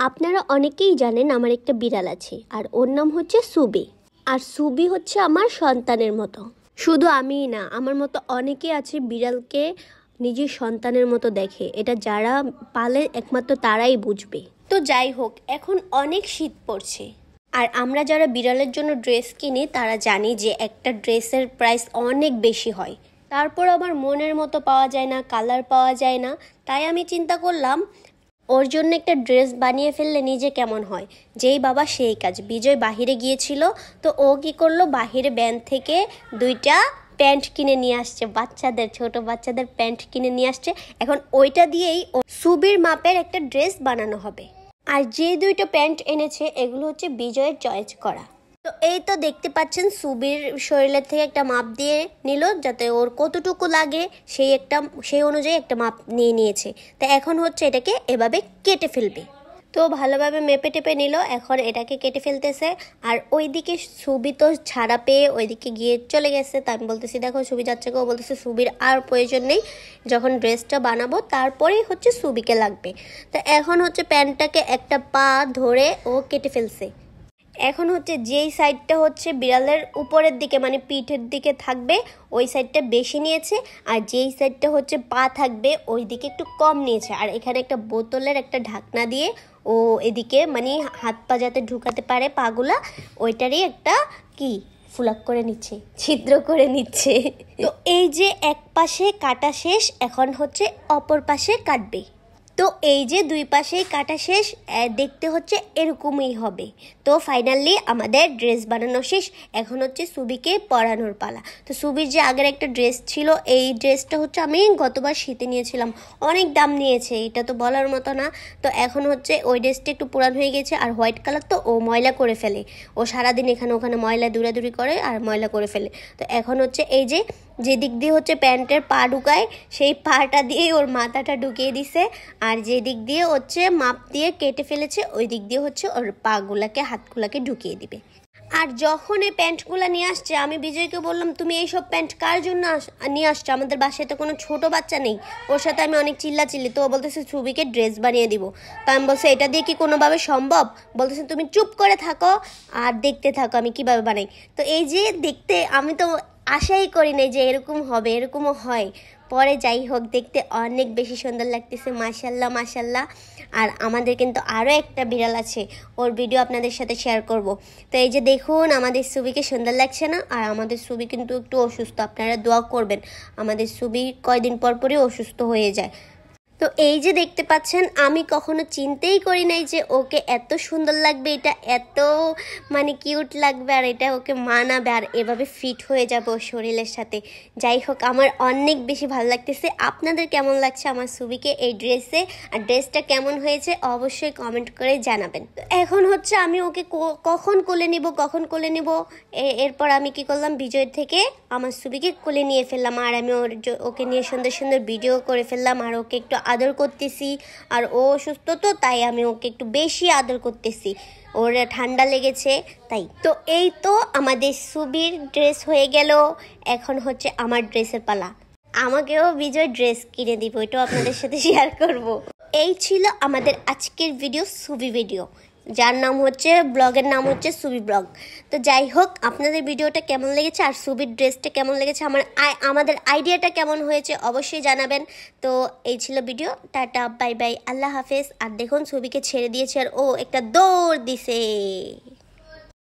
আপনারা অনেকেই জানেন আমার একটা বিড়াল আছে আর ওর নাম হচ্ছে সুবি। আর সুবি হচ্ছে আমার সন্তানের মতো। শুধু আমিই না, আমার মতো অনেকে আছে বিড়ালকে নিজের সন্তানের মতো দেখে। এটা যারা পালে একমাত্র তারাই বুঝবে। তো যাই হোক, এখন অনেক শীত পড়ছে আর আমরা যারা বিড়ালের জন্য ড্রেস কিনি তারা জানি যে একটা ড্রেসের প্রাইস অনেক বেশি হয়। তারপর আমার মনের মতো পাওয়া যায় না, কালার পাওয়া যায় না। তাই আমি চিন্তা করলাম ওর জন্য একটা ড্রেস বানিয়ে ফেললে নিজে কেমন হয়। যেই বাবা সেই কাজ। বিজয় বাহিরে গিয়েছিল, তো ও কি করলো, বাহিরে ব্যান্ড থেকে দুইটা প্যান্ট কিনে নিয়ে আসছে, বাচ্চাদের, ছোট বাচ্চাদের প্যান্ট কিনে নিয়ে আসছে। এখন ওইটা দিয়েই সুবির মাপের একটা ড্রেস বানানো হবে। আর যে দুইটা প্যান্ট এনেছে এগুলো হচ্ছে বিজয়ের চয়েস করা। তো এই তো দেখতে পাচ্ছেন সুবির শরীরের থেকে একটা মাপ দিয়ে নিল, যাতে ওর কতটুকু লাগে সেই অনুযায়ী একটা মাপ নিয়ে নিয়েছে। তো এখন হচ্ছে এটাকে এভাবে কেটে ফেলবে। তো ভালোভাবে মেপে টেপে নিল, এখন এটাকে কেটে ফেলতেছে। আর ওইদিকে সুবি তো ছাড়া পেয়ে ওইদিকে গিয়ে চলে গেছে। তা আমি বলতেছি দেখো সুবি যাচ্ছে গো, বলতেছে সুবির আর প্রয়োজন নেই, যখন ড্রেসটা বানাবো তারপরেই হচ্ছে সুবিকে লাগবে। তো এখন হচ্ছে প্যান্টটাকে একটা পা ধরে ও কেটে ফেলছে। এখন হচ্ছে যেই সাইডটা হচ্ছে বিড়ালের উপরের দিকে মানে পিঠের দিকে থাকবে ওই সাইডটা বেশি নিয়েছে, আর যেই সাইডটা হচ্ছে পা থাকবে ওই দিকে একটু কম নিয়েছে। আর এখানে একটা বোতলের একটা ঢাকনা দিয়ে ও এদিকে মানে হাত পা যাতে ঢুকাতে পারে পাগুলা, ওইটারই একটা কি ফুলাক করে নিচ্ছে, ছিদ্র করে নিচ্ছে। তো এই যে এক পাশে কাটা শেষ, এখন হচ্ছে অপর পাশে কাটবে। তো এই যে দুই পাশেই কাটা শেষ, দেখতে হচ্ছে এরকমই হবে। তো ফাইনালি আমাদের ড্রেস বানানো শেষ। এখন হচ্ছে সুবিকে পরানোর পালা। তো সুবির যে আগের একটা ড্রেস ছিল, এই ড্রেসটা হচ্ছে আমি গতবার শীতে নিয়েছিলাম, অনেক দাম নিয়েছে, এটা তো বলার মতো না। তো এখন হচ্ছে ওই ড্রেসটা একটু পুরান হয়ে গেছে, আর হোয়াইট কালার তো ও ময়লা করে ফেলে, ও সারাদিন এখানে ওখানে ময়লা দৌড়াদৌড়ি করে আর ময়লা করে ফেলে। তো এখন হচ্ছে এই যে দিক দিয়ে হচ্ছে প্যান্টের পা ঢুকায় সেই পাটা দিয়েই ওর মাথাটা ঢুকিয়ে দিছে, আর যে দিক দিয়ে হচ্ছে মাপ দিয়ে কেটে ফেলেছে ওই দিক দিয়ে হচ্ছে ওর পাগুলাকে হাতগুলাকে ঢুকিয়ে দিবে। আর যখন এই প্যান্টগুলো নিয়ে আসছে আমি বিজয়কে বললাম তুমি এইসব প্যান্ট কার জন্য নিয়ে আসছো, আমাদের বাসায় তো কোনো ছোট বাচ্চা নেই। ওর সাথে আমি অনেক চিল্লাচিল্লি, তো ও বলতেছে সুবিকে ড্রেস বানিয়ে দিব। তো আমি বলছি এটা দিয়ে কি কোনোভাবে সম্ভব, বলতেছে তুমি চুপ করে থাকো আর দেখতে থাকো আমি কিভাবে বানাই। তো এই যে দেখতে আমি তো আশাই করি নাই যে এরকম হবে, এরকমও হয়। পরে যাই হোক দেখতে অনেক বেশি সুন্দর লাগতেছে, মাশাল্লাহ মাশাল্লাহ। আর আমাদের কিন্তু আরও একটা বিড়াল আছে, ওর ভিডিও আপনাদের সাথে শেয়ার করব। তো এই যে দেখুন আমাদের সুবিকে সুন্দর লাগছে না? আর আমাদের সুবি কিন্তু একটু অসুস্থ, আপনারা দোয়া করবেন। আমাদের সুবি কয়দিন পর পরই অসুস্থ হয়ে যায়। তো এই যে দেখতে পাচ্ছেন, আমি কখনো চিন্তাই করি নাই যে ওকে এত সুন্দর লাগবে, এটা এত মানে কিউট লাগবে, আর এটা ওকে মানাবে আর এভাবে ফিট হয়ে যাবে ওর শরীরের সাথে। যাই হোক আমার অনেক বেশি ভালো লাগতেছে। আপনাদের কেমন লাগছে আমার সুবিকে এই ড্রেসে, আর ড্রেসটা কেমন হয়েছে অবশ্যই কমেন্ট করে জানাবেন। তো এখন হচ্ছে আমি ওকে কখন কোলে নিব এরপর আমি কি করলাম, বিজয় থেকে আমার সুবিকে কোলে নিয়ে ফেললাম, আর আমি ওকে নিয়ে সুন্দর সুন্দর ভিডিও করে ফেললাম, আর ওকে একটু আদর করতেছি। আর ও অসুস্থ তো তাই আমি ওকে একটু বেশি আদর করতেছি, ওর ঠান্ডা লেগেছে তাই। তো এই তো আমাদের সুবির ড্রেস হয়ে গেল, এখন হচ্ছে আমার ড্রেসের পালা। আমাকেও বিজয় ড্রেস কিনে দিব, এটাও আপনাদের সাথে শেয়ার করব। এই ছিল আমাদের আজকের ভিডিও, সুবি ভিডিও, যার নাম হচ্ছে ব্লগের নাম হচ্ছে সুবি ব্লগ। তো যাই হোক আপনাদের ভিডিওটা কেমন লেগেছে আর সুবির ড্রেসটা কেমন লেগেছে, আমাদের আইডিয়াটা কেমন হয়েছে অবশ্যই জানাবেন। তো এই ছিল ভিডিও, টাটা বাই বাই, আল্লাহ হাফেজ। আর দেখুন সুবিকে ছেড়ে দিয়েছে আর ও একটা দৌড় দিছে।